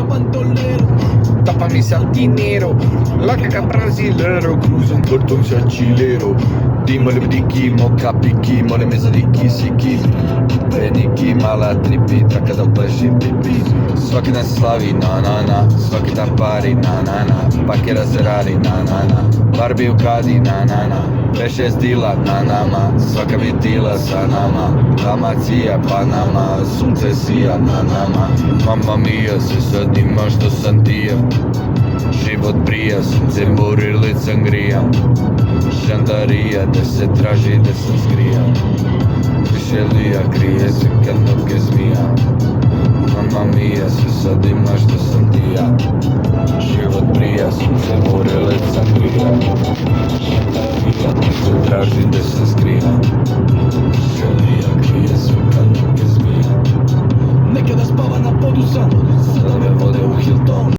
sia bandolero. Tappami altinero, la caca brasilero, cruzo un portão chanchilero. Dimole bdiki, moca piki, mole mesa de kisiki. Beniki, mala tripi, traka da pleši pipi. Svaki dan slavi, na na na, svaki dan pari, na na na. Pakera se radi, na na na, Barbie u kadi, na na na. P6 dila na nama, svaka vitila sa nama. Dalmacija, Panama, sunce sija na nama. Mamma mia, se sad ima što sam tija. Život prija, sunce muri, licem grijam. Žandarija, da se traži, da sam skrijam. Više lija, krije se kad noge zmija. Mamma mia, se sad ima što sam tija. Život prija, sunce muri, licem grijam. Žandarija, da se traži, da sam skrijam. Više lija, krije se kad noge zmija. Nekada spava na podu sam, sada me vode u Hilton.